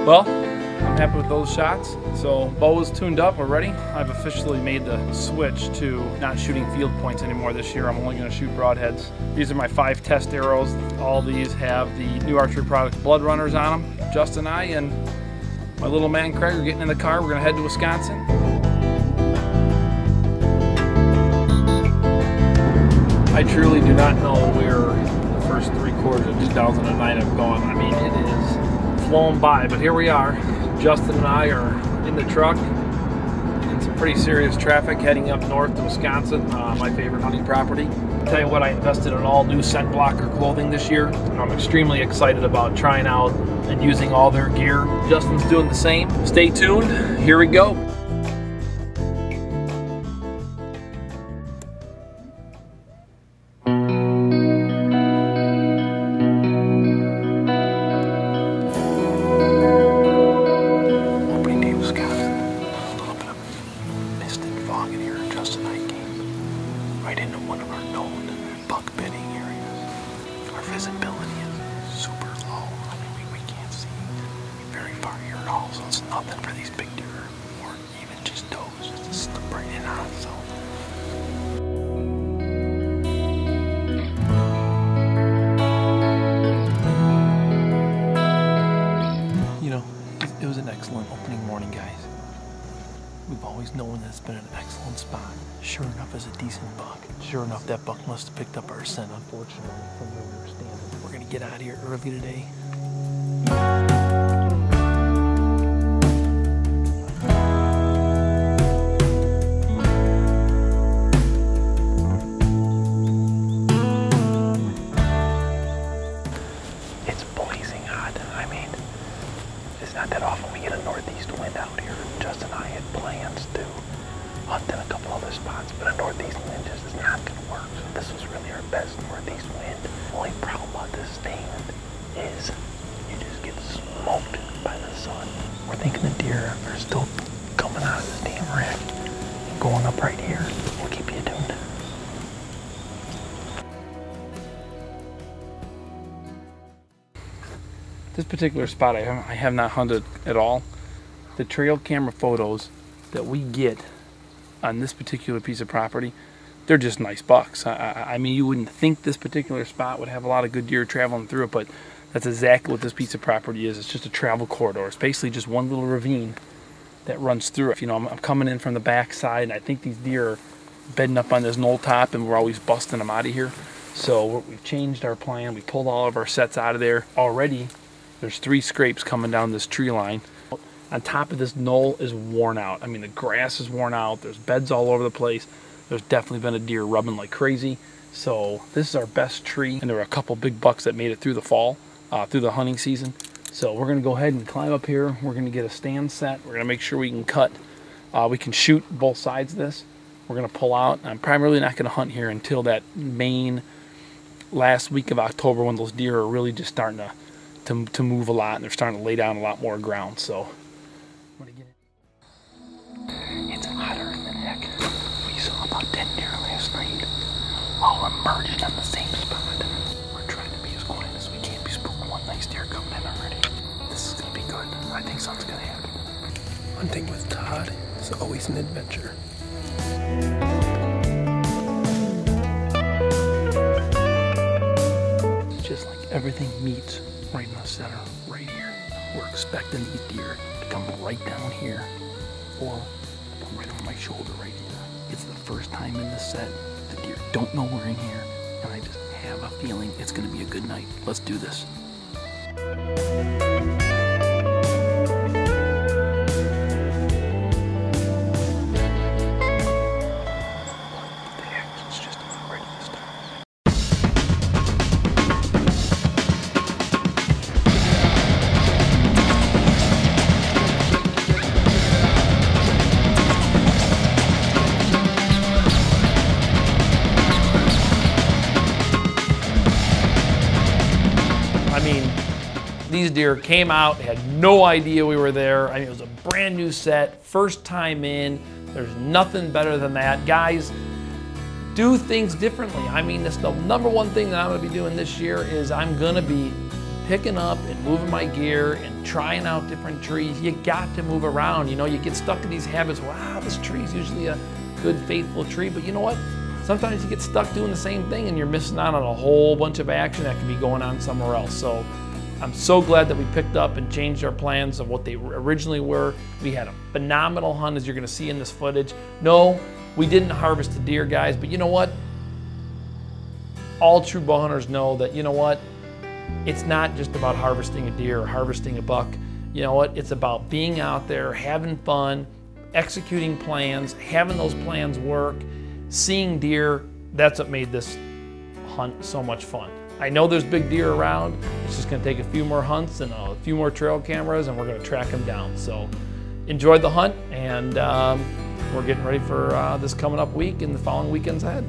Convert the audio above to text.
Well, I'm happy with those shots. So bow is tuned up, we're ready. I've officially made the switch to not shooting field points anymore this year. I'm only gonna shoot broadheads. These are my 5 test arrows. All these have the new archery product blood runners on them. Justin and I and my little man Craig are getting in the car. We're gonna head to Wisconsin. I truly do not know where the first 3 quarters of 2009 have gone. I mean, it is flown by, but here we are. Justin and I are in the truck in some pretty serious traffic heading up north to Wisconsin, my favorite hunting property. I'll tell you what, I invested in all new scent blocker clothing this year. I'm extremely excited about trying out and using all their gear. Justin's doing the same. Stay tuned, here we go. It was an excellent opening morning, guys. We've always known that it's been an excellent spot. Sure enough, it's a decent buck. Sure enough, that buck must have picked up our scent, unfortunately, from where we were standing. We're gonna get out of here early today. It's blazing hot. I mean, it's not that often we get a northeast wind out here. Justin and I had plans to hunt in a couple other spots, but a northeast wind just is not going to work. So this was really our best northeast wind. The only problem about this stand is you just get smoked by the sun. We're thinking the deer are still coming out of this damn wreck and going up right here. We'll keep you tuned. This particular spot I have not hunted at all. The trail camera photos that we get on this particular piece of property, they're just nice bucks. I mean, you wouldn't think this particular spot would have a lot of good deer traveling through it, but that's exactly what this piece of property is. It's just a travel corridor. It's basically just one little ravine that runs through it. You know, I'm coming in from the back side, and I think these deer are bedding up on this knoll top, and we're always busting them out of here. So we've changed our plan. We pulled all of our sets out of there already. There's 3 scrapes coming down this tree line. On top of this knoll is worn out. I mean, the grass is worn out. There's beds all over the place. There's definitely been a deer rubbing like crazy. So this is our best tree, and there were a couple big bucks that made it through the fall, through the hunting season. So we're gonna go ahead and climb up here. We're gonna get a stand set. We're gonna make sure we can cut. We can shoot both sides of this. We're gonna pull out. I'm primarily not gonna hunt here until that main last week of October, when those deer are really just starting to move a lot, and they're starting to lay down a lot more ground. So I'm gonna get it. It's hotter than heck. We saw about 10 deer last night, all emerged on the same spot. We're trying to be as quiet as we can. We spooked one nice deer coming in already. This is gonna be good. I think something's gonna happen. Hunting with Todd is always an adventure. Just like everything meets right in the center, right here. We're expecting these deer to come right down here, or come right over my shoulder right here. It's the first time in this set. The deer don't know we're in here, and I just have a feeling it's gonna be a good night. Let's do this. These deer came out, had no idea we were there. I mean, it was a brand new set, first time in. There's nothing better than that. Guys, do things differently. I mean, that's the #1 thing that I'm gonna be doing this year is I'm gonna be picking up and moving my gear and trying out different trees. You got to move around. You know, you get stuck in these habits. Wow, this tree is usually a good, faithful tree, but you know what? Sometimes you get stuck doing the same thing and you're missing out on a whole bunch of action that could be going on somewhere else. So I'm so glad that we picked up and changed our plans of what they originally were. We had a phenomenal hunt, as you're gonna see in this footage. No, we didn't harvest the deer, guys, but you know what? All true bow hunters know that, you know what? It's not just about harvesting a deer or harvesting a buck. You know what? It's about being out there, having fun, executing plans, having those plans work, seeing deer. That's what made this hunt so much fun. I know there's big deer around. It's just gonna take a few more hunts and a few more trail cameras and we're gonna track them down. So enjoy the hunt, and we're getting ready for this coming up week and the following weekends ahead.